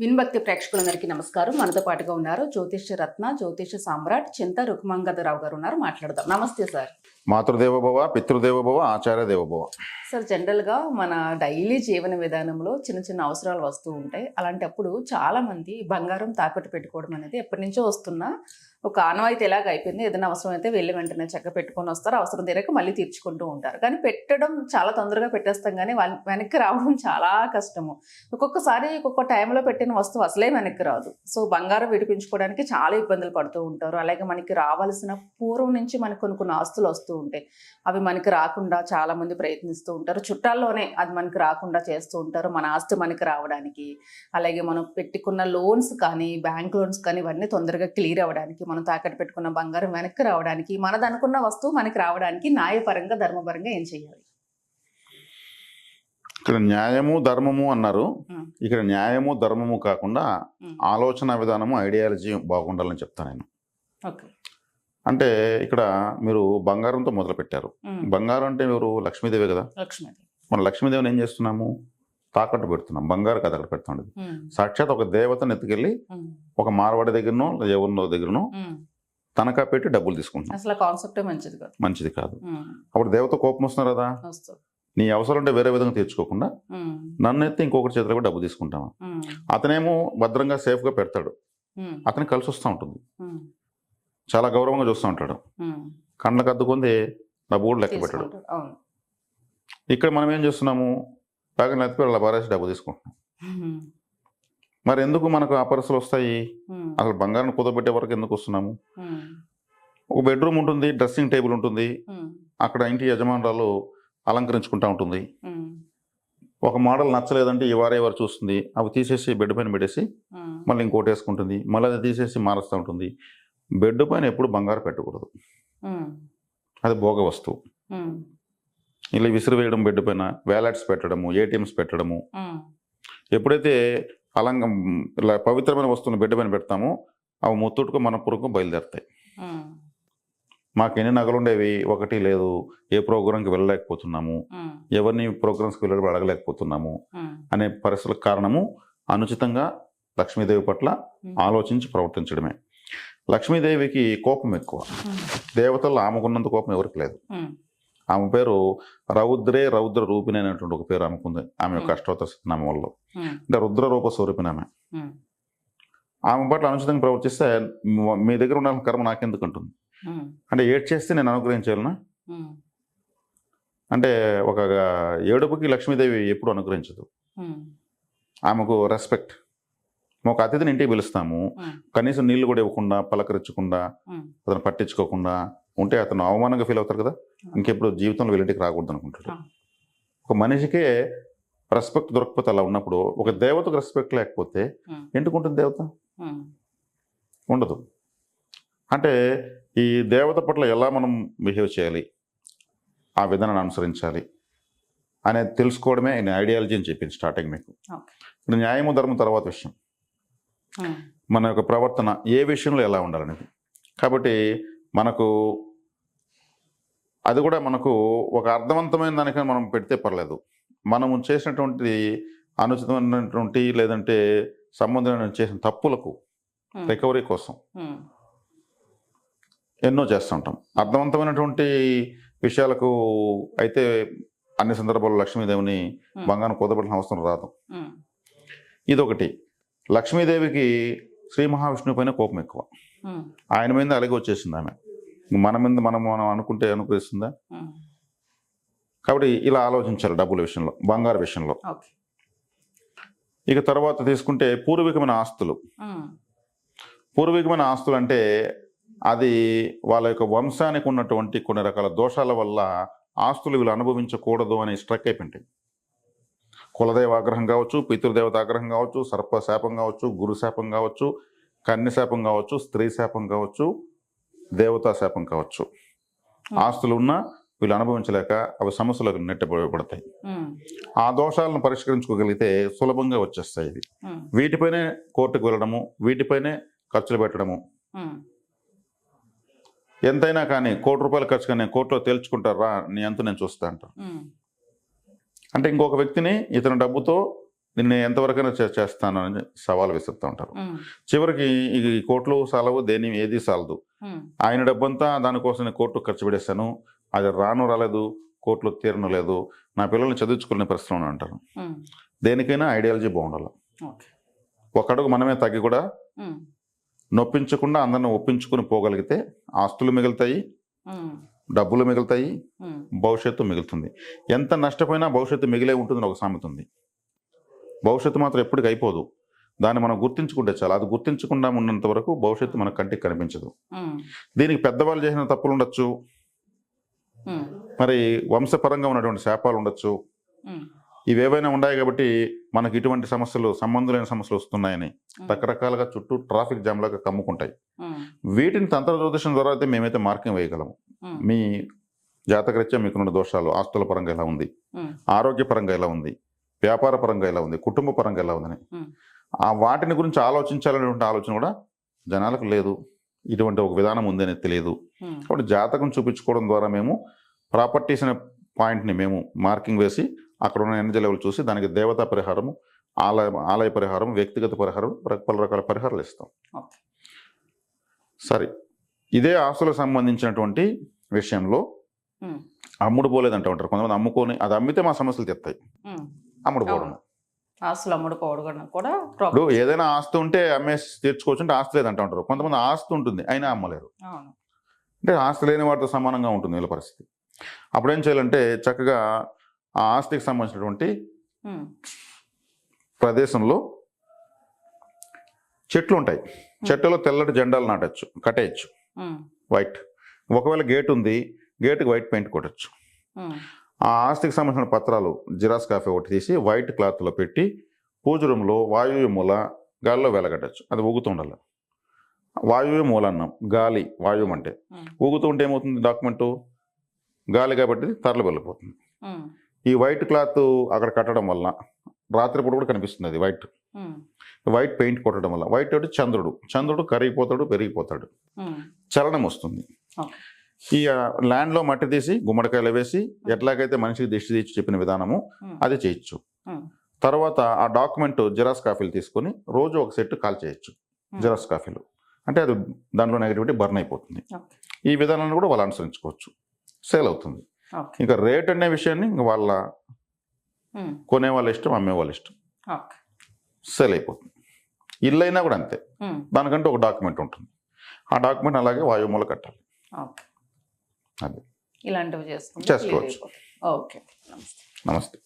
విన్భక్తి ప్రేక్షకులందరికీ నమస్కారం. మనతో పాటుగా ఉన్నారు జ్యోతిష్య రత్న, జ్యోతిష్య సామ్రాట్ చింత రుక్మంగధరావు గారు ఉన్నారు. మాట్లాడదాం. నమస్తే సార్. మాతృదేవోభవ, పితృదేవోభవ, ఆచార్య దేవోభవ. సార్, జనరల్గా మన డైలీ జీవన విధానంలో చిన్న చిన్న అవసరాలు వస్తూ ఉంటాయి. అలాంటప్పుడు చాలా మంది బంగారం తాకట్టు పెట్టుకోవడం అనేది ఎప్పటి నుంచో వస్తున్న ఒక ఆనవాయితీ ఎలాగ అయిపోయింది. ఏదైనా అవసరం అయితే వెళ్ళి వెంటనే చక్క పెట్టుకొని వస్తారు, అవసరం తీరక మళ్ళీ తీర్చుకుంటూ ఉంటారు. కానీ పెట్టడం చాలా తొందరగా పెట్టేస్తాం, కానీ వెనక్కి రావడం చాలా కష్టము. ఒక్కొక్కసారి ఒక్కొక్క టైంలో పెట్టిన వస్తువు అసలే వెనక్కి రాదు. సో బంగారం విడిపించుకోవడానికి చాలా ఇబ్బందులు పడుతూ ఉంటారు. అలాగే మనకి రావాల్సిన పూర్వం నుంచి మనకు కొన్ని ఆస్తులు వస్తూ ఉంటాయి, అవి మనకి రాకుండా చాలా మంది ప్రయత్నిస్తూ ఉంటారు. చుట్టాల్లోనే అది మనకి రాకుండా చేస్తూ ఉంటారు, మన ఆస్తి మనకి రావడానికి. అలాగే మనం పెట్టుకున్న లోన్స్ కానీ, బ్యాంక్ లోన్స్ కానీ ఇవన్నీ తొందరగా క్లియర్ అవ్వడానికి, మనం తాకట్టు పెట్టుకున్న బంగారం వెనక్కి రావడానికి, మనది అనుకున్న వస్తువు మనకి రావడానికి న్యాయపరంగా ధర్మపరంగా ఏం చేయాలి? ఇక్కడ న్యాయము ధర్మము అన్నారు. ఇక్కడ న్యాయము ధర్మము కాకుండా ఆలోచన విధానము, ఐడియాలజీ బాగుండాలని చెప్తాను నేను. ఓకే. అంటే ఇక్కడ మీరు బంగారంతో మొదలు పెట్టారు. బంగారం అంటే ఎవరు? లక్ష్మీదేవి కదా. లక్ష్మీదేవి. మన లక్ష్మీదేవిని ఏం చేస్తున్నాము? తాకట్టు పెడుతున్నాం. బంగారు కదా అక్కడ పెడుతుంది. సాక్షాత్ ఒక దేవతను ఎత్తుకెళ్ళి ఒక మార్వాడి దగ్గరనో ఎవరినో దగ్గరనో తనఖా పెట్టి డబ్బులు తీసుకుంటున్నాం. అసలు కాన్సెప్టే మంచిది కాదు. మంచిది కాదు. అప్పుడు దేవత కోపం వస్తున్నారు కదా. నీ అవసరం ఉంటే వేరే విధంగా తీర్చుకోకుండా నన్ను ఎత్తి ఇంకొకటి చేతిలో కూడా డబ్బు తీసుకుంటాను. అతనేమో భద్రంగా సేఫ్గా పెడతాడు, అతనికి కలిసి వస్తూ ఉంటుంది, చాలా గౌరవంగా చూస్తూ ఉంటాడు, కండ్లకు అద్దుకుంది డబ్బు కూడా లెక్క పెట్టాడు. ఇక్కడ మనం ఏం చేస్తున్నాము? బాగా నెత్తిపి అలా బారేసి డబ్బు తీసుకుంటున్నాం. మరి ఎందుకు మనకు ఆ పరిస్థితులు వస్తాయి? అసలు బంగారం కుదబెట్టే వరకు ఎందుకు వస్తున్నాము? ఒక బెడ్రూమ్ ఉంటుంది, డ్రెస్సింగ్ టేబుల్ ఉంటుంది, అక్కడ ఇంటి యజమానురాలు అలంకరించుకుంటూ ఉంటుంది. ఒక మోడల్ నచ్చలేదంటే ఈ వారు చూస్తుంది, అవి తీసేసి బెడ్ పైన పెట్టేసి మళ్ళీ ఇంకోటి వేసుకుంటుంది, మళ్ళీ అది తీసేసి మారుస్తూ ఉంటుంది. బెడ్ పైన ఎప్పుడు బంగారు పెట్టకూడదు, అది భోగ వస్తువు. ఇలా విసిరివేయడం, బెడ్ పైన వ్యాలెట్స్ పెట్టడము, ఏటీఎంస్ పెట్టడము. ఎప్పుడైతే ఇలా పవిత్రమైన వస్తువుని బెడ్ పైన పెడతామో అవి ముత్తుట్టుకు మన పురుగు బయలుదేరుతాయి. మాకు ఎన్ని నగలు ఉండేవి, ఒకటి లేదు, ఏ ప్రోగ్రాంకి వెళ్ళలేకపోతున్నాము, ఎవరిని ప్రోగ్రామ్స్కి వెళ్ళడం అడగలేకపోతున్నాము అనే పరిస్థితులకు కారణము అనుచితంగా లక్ష్మీదేవి పట్ల ఆలోచించి ప్రవర్తించడమే. లక్ష్మీదేవికి కోపం ఎక్కువ. దేవతల్లో ఆమెకున్నంత కోపం ఎవరికి లేదు. ఆమె పేరు రౌద్ర రూపిణి అనేటువంటి ఒక పేరు ఆమెకుంది, ఆమె యొక్క అష్టోత్తర శతనామంలో. అంటే రుద్ర రూప స్వరూపిణి ఆమె. ఆమె పట్ల అనుచితంగా ప్రవర్తిస్తే మీ దగ్గర ఉన్న కర్మ నాకెందుకు అంటుంది. అంటే ఏడ్ చేస్తే నేను అనుగ్రహించాలనా? అంటే ఒక ఏడుపుకి లక్ష్మీదేవి ఎప్పుడు అనుగ్రహించదు. ఆమెకు రెస్పెక్ట్. ఒక అతిథిని ఇంటికి పిలుస్తాము, కనీసం నీళ్లు కూడా ఇవ్వకుండా, పలకరించకుండా, అతను పట్టించుకోకుండా ఉంటే అతను అవమానంగా ఫీల్ అవుతారు కదా. ఇంకెప్పుడు జీవితంలో వీళ్ళింటికి రాకూడదు అనుకుంటాడు. ఒక మనిషికే రెస్పెక్ట్ దొరకకపోతే అలా ఉన్నప్పుడు, ఒక దేవతకు రెస్పెక్ట్ లేకపోతే ఎందుకు ఉంటుంది దేవత? ఉండదు. అంటే ఈ దేవత పట్ల ఎలా మనం బిహేవ్ చేయాలి, ఆ విధానాన్ని అనుసరించాలి అనేది తెలుసుకోవడమే నేను ఐడియాలజీ అని చెప్పింది స్టార్టింగ్ మీకు. ఇప్పుడు న్యాయము ధర్మం తర్వాత విషయం, మన యొక్క ప్రవర్తన ఏ విషయంలో ఎలా ఉండాలనేది. కాబట్టి మనకు అది కూడా మనకు ఒక అర్థవంతమైన దానికని మనం పెడితే పర్లేదు. మనము చేసినటువంటి అనుచితమైనటువంటి లేదంటే సంబంధమైన చేసిన తప్పులకు రికవరీ కోసం ఎన్నో చేస్తుంటాం. అర్థవంతమైనటువంటి విషయాలకు అయితే అన్ని సందర్భాల్లో లక్ష్మీదేవిని బంగారం కుదబెట్టిన అవసరం రాదు. ఇదొకటి. లక్ష్మీదేవికి శ్రీ మహావిష్ణువు పైన కోపం ఎక్కువ. ఆయన మీద అలాగే వచ్చేసింది ఆమె. మన మీద మనం అనుకుంటే అనుగ్రహిస్తుందా? కాబట్టి ఇలా ఆలోచించాలి డబ్బుల విషయంలో, బంగారు విషయంలో. ఇక తర్వాత తీసుకుంటే పూర్వీకమైన ఆస్తులు. పూర్వీకమైన ఆస్తులు అంటే అది వాళ్ళ యొక్క వంశానికి ఉన్నటువంటి కొన్ని రకాల దోషాల వల్ల ఆస్తులు వీళ్ళు అనుభవించకూడదు అని స్ట్రక్ అయిపోయింటాయి. కులదేవ ఆగ్రహం కావచ్చు, పితృదేవత ఆగ్రహం కావచ్చు, సర్ప శాపం కావచ్చు, గురు శాపం కావచ్చు, కన్య శాపం కావచ్చు, స్త్రీ శాపం కావచ్చు, దేవతా శాపం కావచ్చు. ఆస్తులు ఉన్నా వీళ్ళు అనుభవించలేక అవి సమస్యలకు నెట్టబడతాయి. ఆ దోషాలను పరిష్కరించుకోగలిగితే సులభంగా వచ్చేస్తాయి ఇవి. వీటిపైనే కోర్టుకు వెళ్ళడము, వీటిపైనే ఖర్చులు పెట్టడము. ఎంతైనా కానీ ₹1,00,00,000 ఖర్చు కానీ కోర్టులో తేల్చుకుంటారా, నీ అంత నేను చూస్తా అంటారు. అంటే ఇంకొక వ్యక్తిని ఇతని డబ్బుతో నిన్ను ఎంతవరకైనా చేస్తాను అని సవాల్ విసురుతూ ఉంటారు. చివరికి ఈ కోట్లు సాలవు, ఏది సాలదు. ఆయన డబ్బంతా దానికోసం నేను కోర్టు ఖర్చు పెడేస్తాను, అది రాలేదు, కోర్టులో తీరను లేదు, నా పిల్లల్ని చదివించుకునే పరిస్థితి అంటారు. దేనికైనా ఐడియాలజీ బాగుండాలి. ఒక అడుగు మనమే తగ్గి కూడా నొప్పించకుండా అందరిని ఒప్పించుకుని పోగలిగితే ఆస్తులు మిగులుతాయి, డబ్బులు మిగులుతాయి, భవిష్యత్తు మిగులుతుంది. ఎంత నష్టపోయినా భవిష్యత్తు మిగిలే ఉంటుందని ఒక సామెత ఉంది. భవిష్యత్తు మాత్రం ఎప్పటికీ అయిపోదు. దాన్ని మనం గుర్తించుకుంటే చాలా. అది గుర్తించకుండా ఉన్నంత వరకు భవిష్యత్తు మన కంటికి కనిపించదు. దీనికి పెద్దవాళ్ళు చేసిన తప్పులు ఉండొచ్చు, మరి వంశపరంగా ఉన్నటువంటి శాపాలు ఉండొచ్చు. ఇవేవైనా ఉన్నాయి కాబట్టి మనకి ఇటువంటి సమస్యలు, సంబంధం లేని సమస్యలు వస్తున్నాయని రకరకాలుగా చుట్టూ ట్రాఫిక్ జామ్ లాగా కమ్ముకుంటాయి. వీటిని తంత్ర జ్యోతిషం ద్వారా అయితే మేమైతే మార్కింగ్ వేయగలము. మీ జాతకరీత్యా మీకున్న దోషాలు ఆస్తుల పరంగా ఎలా ఉంది, ఆరోగ్యపరంగా ఎలా ఉంది, వ్యాపార పరంగా ఎలా ఉంది, కుటుంబ పరంగా ఎలా ఉందని ఆ వాటిని గురించి ఆలోచించాలనేటువంటి ఆలోచన కూడా జనాలకు లేదు. ఇటువంటి ఒక విధానం ఉందని తెలియదు. కాబట్టి జాతకం చూపించుకోవడం ద్వారా మేము ప్రాపర్టీస్ అనే పాయింట్ని మేము మార్కింగ్ వేసి అక్కడ ఉన్న ఎనర్జీ లెవెల్ చూసి దానికి దేవతా పరిహారము, ఆలయ పరిహారం, వ్యక్తిగత పరిహారం, పలు రకాల పరిహారాలు ఇస్తాం. సరే, ఇదే ఆస్తులకు సంబంధించినటువంటి విషయంలో అమ్ముడు పోలేదంటూ ఉంటారు కొంతమంది. అమ్ముకొని అది అమ్మితే మా సమస్యలు తెస్తాయి. అమ్ముడుపోవడం, ఆస్తులు అమ్ముడుపోవడం కూడా ఇప్పుడు ఏదైనా ఆస్తి ఉంటే అమ్మేసి తీర్చుకోవచ్చు అంటే ఆస్తి లేదంటూ ఉంటారు. కొంతమంది ఆస్తి ఉంటుంది అయినా అమ్మలేరు. అంటే ఆస్తి లేని వాటితో సమానంగా ఉంటుంది వీళ్ళ పరిస్థితి. అప్పుడు ఏం చేయాలంటే చక్కగా ఆ ఆస్తికి సంబంధించినటువంటి ప్రదేశంలో చెట్లు ఉంటాయి. చెట్టులో తెల్లటి జెండాలు నాటచ్చు, కట్టేయచ్చు వైట్. ఒకవేళ గేట్ ఉంది, గేటుకి వైట్ పెయింట్ కొట్టచ్చు. ఆ ఆస్తికి సంబంధించిన పత్రాలు జిరాక్స్ కాపీ ఒకటి తీసి వైట్ క్లాత్లో పెట్టి పూజ రూమ్లో వాయువ్య మూల గాలిలో వెలగట్టచ్చు. అది ఊగుతూ ఉండాలి. వాయువ్య మూల అన్నాం, గాలి వాయువు అంటే ఊగుతూ ఉంటే ఏమవుతుంది, డాక్యుమెంటు గాలి కాబట్టి తరలి వెళ్ళిపోతుంది. ఈ వైట్ క్లాత్ అక్కడ కట్టడం వల్ల రాత్రిపూట కూడా కనిపిస్తుంది అది వైట్. వైట్ పెయింట్ కొట్టడం వల్ల వైట్ అంటే చంద్రుడు కరిగిపోతాడు, పెరిగిపోతాడు, చలనం వస్తుంది. ఈ ల్యాండ్లో మట్టి తీసి గుమ్మడికాయలు వేసి ఎట్లాగైతే మనిషికి దిష్టి తీసి చెప్పిన విధానము అది చేయొచ్చు. తర్వాత ఆ డాక్యుమెంట్ జిరాక్స్ కాపీలు తీసుకొని రోజు ఒక సెట్ కాల్ చేయొచ్చు. జిరాక్స్ కాపీలు అంటే అది దాంట్లో నెగటివిటీ బర్న్ అయిపోతుంది. ఈ విధానాన్ని కూడా వాళ్ళు అనుసరించుకోవచ్చు, సేల్ అవుతుంది. ఇంకా రేట్ అనే విషయాన్ని ఇంకా వాళ్ళ కొనే వాళ్ళ ఇష్టం, అమ్మే వాళ్ళ ఇష్టం, సేల్ అయిపోతుంది. ఇల్లు అయినా కూడా అంతే, దానికంటే ఒక డాక్యుమెంట్ ఉంటుంది. ఆ డాక్యుమెంట్ అలాగే వాయుమూల కట్టాలి. అది ఇలాంటివి చేసుకోవచ్చు. ఓకే, నమస్తే.